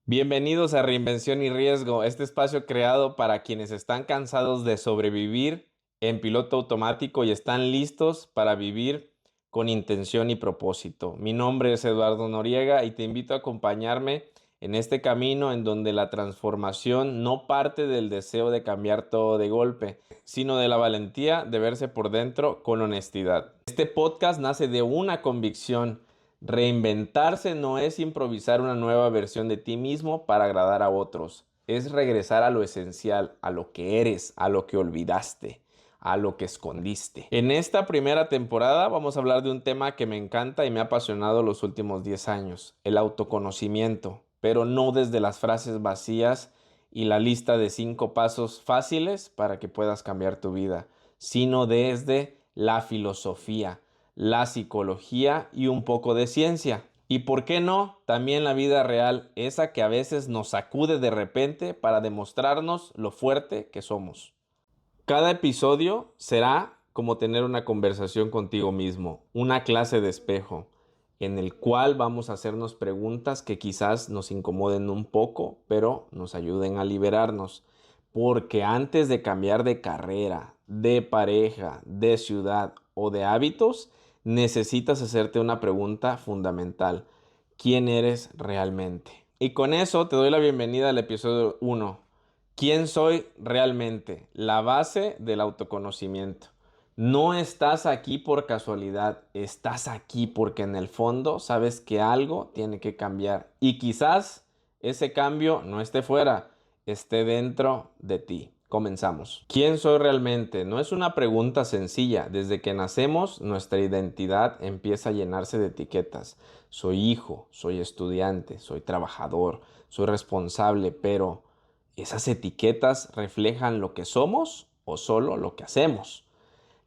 Bienvenidos a Reinvención y Riesgo, este espacio creado para quienes están cansados de sobrevivir en piloto automático y están listos para vivir con intención y propósito. Mi nombre es Eduardo Noriega y te invito a acompañarme en este camino en donde la transformación no parte del deseo de cambiar todo de golpe, sino de la valentía de verse por dentro con honestidad. Este podcast nace de una convicción. Reinventarse no es improvisar una nueva versión de ti mismo para agradar a otros. Es regresar a lo esencial, a lo que eres, a lo que olvidaste, a lo que escondiste. En esta primera temporada vamos a hablar de un tema que me encanta y me ha apasionado los últimos 10 años, el autoconocimiento, pero no desde las frases vacías y la lista de 5 pasos fáciles para que puedas cambiar tu vida, sino desde la filosofía, la psicología y un poco de ciencia. Y por qué no, también la vida real, esa que a veces nos sacude de repente para demostrarnos lo fuerte que somos. Cada episodio será como tener una conversación contigo mismo, una clase de espejo, en el cual vamos a hacernos preguntas que quizás nos incomoden un poco, pero nos ayuden a liberarnos. Porque antes de cambiar de carrera, de pareja, de ciudad o de hábitos, necesitas hacerte una pregunta fundamental. ¿Quién eres realmente? Y con eso te doy la bienvenida al episodio 1. ¿Quién soy realmente? La base del autoconocimiento. No estás aquí por casualidad, estás aquí porque en el fondo sabes que algo tiene que cambiar y quizás ese cambio no esté fuera, esté dentro de ti. Comenzamos. ¿Quién soy realmente? No es una pregunta sencilla. Desde que nacemos, nuestra identidad empieza a llenarse de etiquetas. Soy hijo, soy estudiante, soy trabajador, soy responsable, pero ¿esas etiquetas reflejan lo que somos o solo lo que hacemos?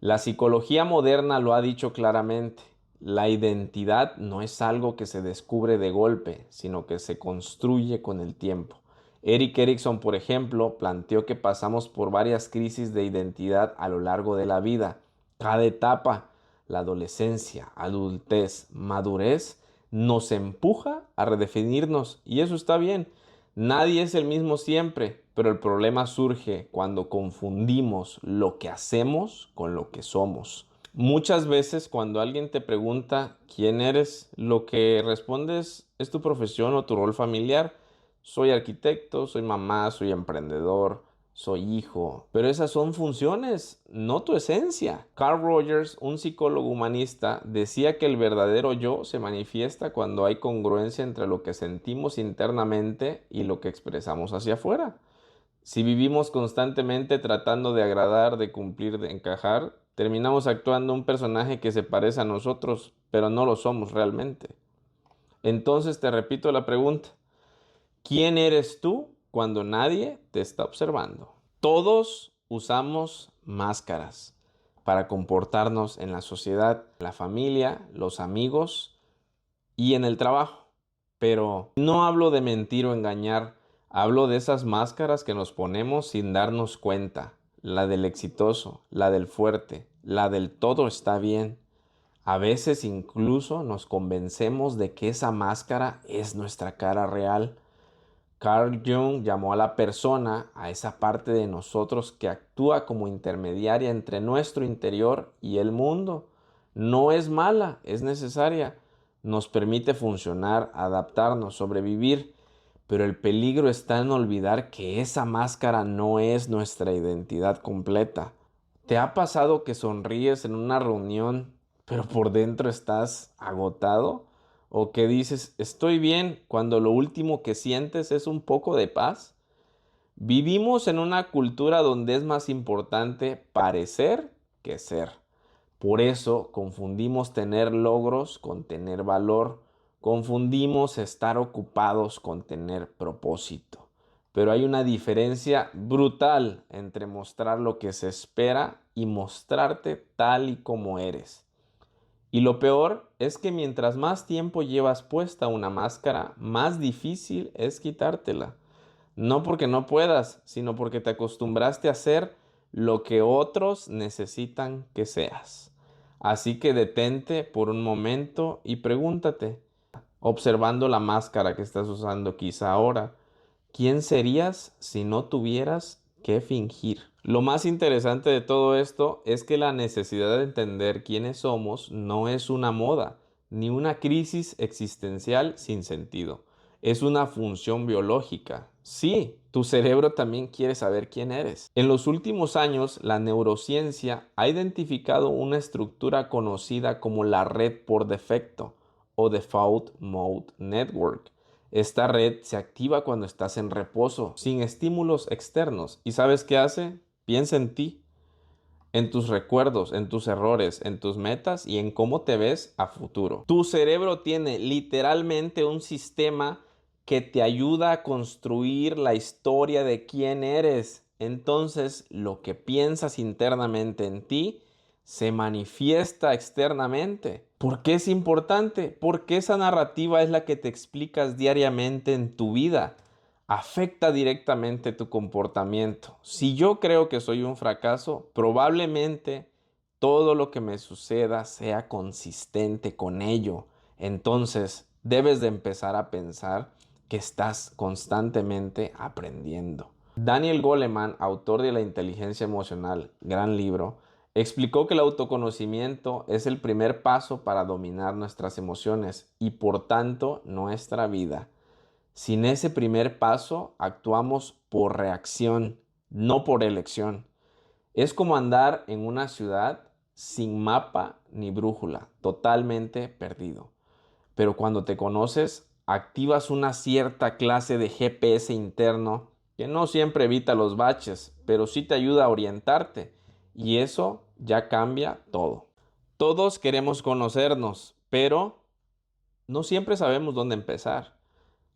La psicología moderna lo ha dicho claramente. La identidad no es algo que se descubre de golpe, sino que se construye con el tiempo. Erik Erikson, por ejemplo, planteó que pasamos por varias crisis de identidad a lo largo de la vida. Cada etapa, la adolescencia, adultez, madurez, nos empuja a redefinirnos y eso está bien. Nadie es el mismo siempre, pero el problema surge cuando confundimos lo que hacemos con lo que somos. Muchas veces cuando alguien te pregunta quién eres, lo que respondes es tu profesión o tu rol familiar. Soy arquitecto, soy mamá, soy emprendedor, soy hijo. Pero esas son funciones, no tu esencia. Carl Rogers, un psicólogo humanista, decía que el verdadero yo se manifiesta cuando hay congruencia entre lo que sentimos internamente y lo que expresamos hacia afuera. Si vivimos constantemente tratando de agradar, de cumplir, de encajar, terminamos actuando un personaje que se parece a nosotros, pero no lo somos realmente. Entonces te repito la pregunta. ¿Quién eres tú cuando nadie te está observando? Todos usamos máscaras para comportarnos en la sociedad, la familia, los amigos y en el trabajo. Pero no hablo de mentir o engañar, hablo de esas máscaras que nos ponemos sin darnos cuenta. La del exitoso, la del fuerte, la del todo está bien. A veces incluso nos convencemos de que esa máscara es nuestra cara real. Carl Jung llamó a la persona, a esa parte de nosotros que actúa como intermediaria entre nuestro interior y el mundo. No es mala, es necesaria. Nos permite funcionar, adaptarnos, sobrevivir. Pero el peligro está en olvidar que esa máscara no es nuestra identidad completa. ¿Te ha pasado que sonríes en una reunión, pero por dentro estás agotado? ¿O que dices, estoy bien cuando lo último que sientes es un poco de paz? Vivimos en una cultura donde es más importante parecer que ser. Por eso confundimos tener logros con tener valor. Confundimos estar ocupados con tener propósito. Pero hay una diferencia brutal entre mostrar lo que se espera y mostrarte tal y como eres. Y lo peor es que mientras más tiempo llevas puesta una máscara, más difícil es quitártela. No porque no puedas, sino porque te acostumbraste a ser lo que otros necesitan que seas. Así que detente por un momento y pregúntate, observando la máscara que estás usando quizá ahora. ¿Quién serías si no tuvieras que fingir? Lo más interesante de todo esto es que la necesidad de entender quiénes somos no es una moda, ni una crisis existencial sin sentido. Es una función biológica. Sí, tu cerebro también quiere saber quién eres. En los últimos años, la neurociencia ha identificado una estructura conocida como la red por defecto o Default Mode Network. Esta red se activa cuando estás en reposo, sin estímulos externos. ¿Y sabes qué hace? Piensa en ti, en tus recuerdos, en tus errores, en tus metas y en cómo te ves a futuro. Tu cerebro tiene literalmente un sistema que te ayuda a construir la historia de quién eres. Entonces, lo que piensas internamente en ti se manifiesta externamente. ¿Por qué es importante? Porque esa narrativa es la que te explicas diariamente en tu vida. Afecta directamente tu comportamiento. Si yo creo que soy un fracaso, probablemente todo lo que me suceda sea consistente con ello. Entonces, debes de empezar a pensar que estás constantemente aprendiendo. Daniel Goleman, autor de La inteligencia emocional, gran libro, explicó que el autoconocimiento es el primer paso para dominar nuestras emociones y por tanto nuestra vida. Sin ese primer paso, actuamos por reacción, no por elección. Es como andar en una ciudad sin mapa ni brújula, totalmente perdido. Pero cuando te conoces, activas una cierta clase de GPS interno que no siempre evita los baches, pero sí te ayuda a orientarte. Y eso ya cambia todo. Todos queremos conocernos, pero no siempre sabemos dónde empezar.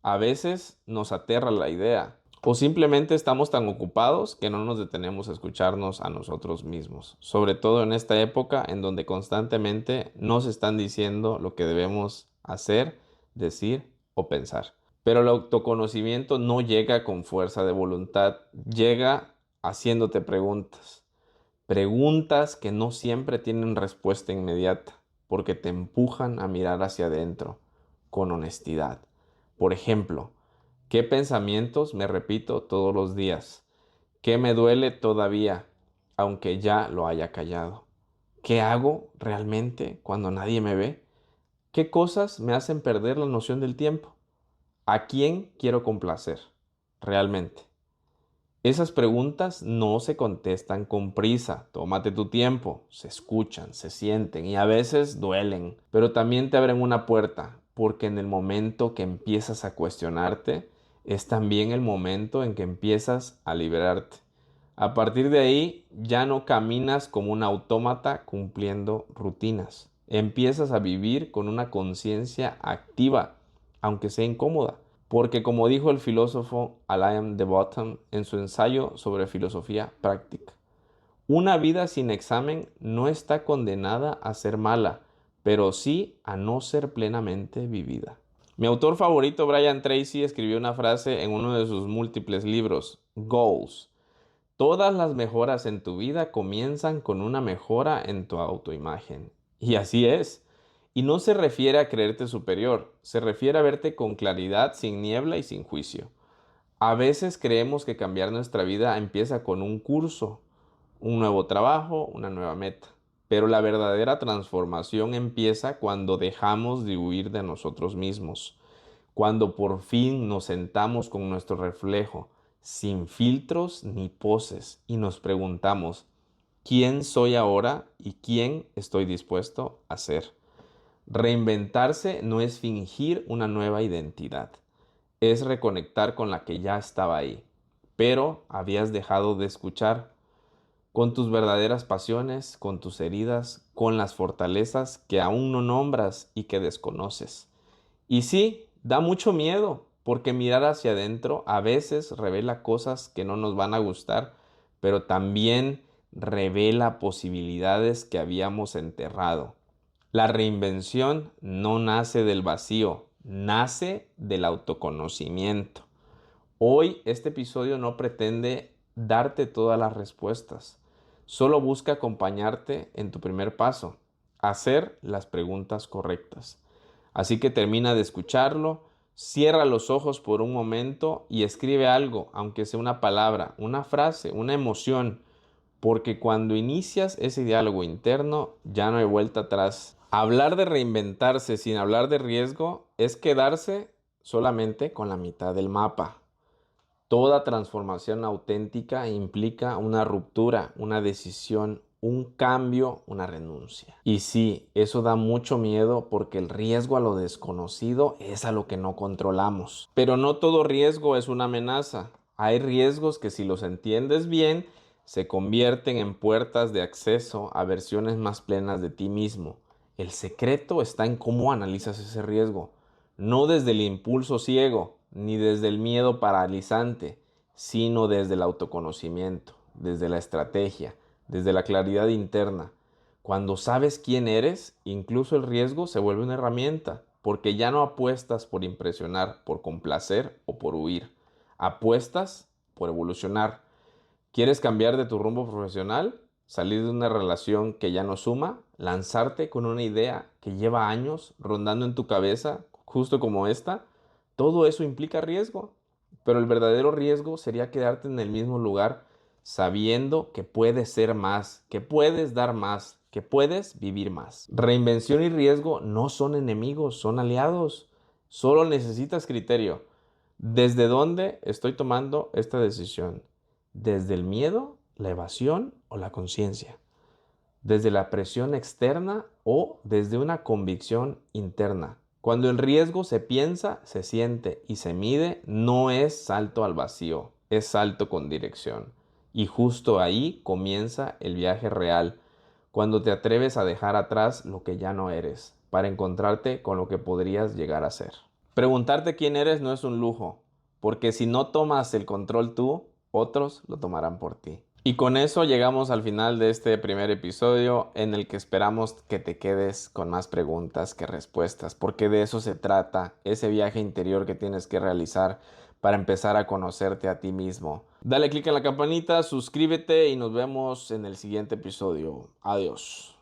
A veces nos aterra la idea o simplemente estamos tan ocupados que no nos detenemos a escucharnos a nosotros mismos, sobre todo en esta época en donde constantemente nos están diciendo lo que debemos hacer, decir o pensar. Pero el autoconocimiento no llega con fuerza de voluntad, llega haciéndote preguntas. Preguntas que no siempre tienen respuesta inmediata, porque te empujan a mirar hacia adentro con honestidad. Por ejemplo, ¿qué pensamientos me repito todos los días? ¿Qué me duele todavía, aunque ya lo haya callado? ¿Qué hago realmente cuando nadie me ve? ¿Qué cosas me hacen perder la noción del tiempo? ¿A quién quiero complacer realmente? Esas preguntas no se contestan con prisa. Tómate tu tiempo. Se escuchan, se sienten y a veces duelen, pero también te abren una puerta, porque en el momento que empiezas a cuestionarte, es también el momento en que empiezas a liberarte. A partir de ahí, ya no caminas como un autómata cumpliendo rutinas. Empiezas a vivir con una conciencia activa, aunque sea incómoda. Porque como dijo el filósofo Alain de Botton en su ensayo sobre filosofía práctica, una vida sin examen no está condenada a ser mala, pero sí a no ser plenamente vivida. Mi autor favorito, Brian Tracy, escribió una frase en uno de sus múltiples libros, Goals. Todas las mejoras en tu vida comienzan con una mejora en tu autoimagen. Y así es. Y no se refiere a creerte superior, se refiere a verte con claridad, sin niebla y sin juicio. A veces creemos que cambiar nuestra vida empieza con un curso, un nuevo trabajo, una nueva meta. Pero la verdadera transformación empieza cuando dejamos de huir de nosotros mismos, cuando por fin nos sentamos con nuestro reflejo, sin filtros ni poses, y nos preguntamos, ¿quién soy ahora y quién estoy dispuesto a ser? Reinventarse no es fingir una nueva identidad, es reconectar con la que ya estaba ahí, pero habías dejado de escuchar, con tus verdaderas pasiones, con tus heridas, con las fortalezas que aún no nombras y que desconoces. Y sí, da mucho miedo, porque mirar hacia adentro a veces revela cosas que no nos van a gustar, pero también revela posibilidades que habíamos enterrado. La reinvención no nace del vacío, nace del autoconocimiento. Hoy este episodio no pretende darte todas las respuestas, solo busca acompañarte en tu primer paso, hacer las preguntas correctas. Así que termina de escucharlo, cierra los ojos por un momento y escribe algo, aunque sea una palabra, una frase, una emoción, porque cuando inicias ese diálogo interno ya no hay vuelta atrás. Hablar de reinventarse sin hablar de riesgo es quedarse solamente con la mitad del mapa. Toda transformación auténtica implica una ruptura, una decisión, un cambio, una renuncia. Y sí, eso da mucho miedo porque el riesgo a lo desconocido es a lo que no controlamos. Pero no todo riesgo es una amenaza. Hay riesgos que si los entiendes bien, se convierten en puertas de acceso a versiones más plenas de ti mismo. El secreto está en cómo analizas ese riesgo, no desde el impulso ciego, ni desde el miedo paralizante, sino desde el autoconocimiento, desde la estrategia, desde la claridad interna. Cuando sabes quién eres, incluso el riesgo se vuelve una herramienta, porque ya no apuestas por impresionar, por complacer o por huir. Apuestas por evolucionar. ¿Quieres cambiar de tu rumbo profesional? ¿Salir de una relación que ya no suma? ¿Lanzarte con una idea que lleva años rondando en tu cabeza, justo como esta? Todo eso implica riesgo, pero el verdadero riesgo sería quedarte en el mismo lugar sabiendo que puedes ser más, que puedes dar más, que puedes vivir más. Reinvención y riesgo no son enemigos, son aliados. Solo necesitas criterio. ¿Desde dónde estoy tomando esta decisión? ¿Desde el miedo, la evasión o la conciencia? ¿Desde la presión externa o desde una convicción interna? Cuando el riesgo se piensa, se siente y se mide, no es salto al vacío, es salto con dirección. Y justo ahí comienza el viaje real, cuando te atreves a dejar atrás lo que ya no eres, para encontrarte con lo que podrías llegar a ser. Preguntarte quién eres no es un lujo, porque si no tomas el control tú, otros lo tomarán por ti. Y con eso llegamos al final de este primer episodio en el que esperamos que te quedes con más preguntas que respuestas, porque de eso se trata, ese viaje interior que tienes que realizar para empezar a conocerte a ti mismo. Dale click en la campanita, suscríbete y nos vemos en el siguiente episodio. Adiós.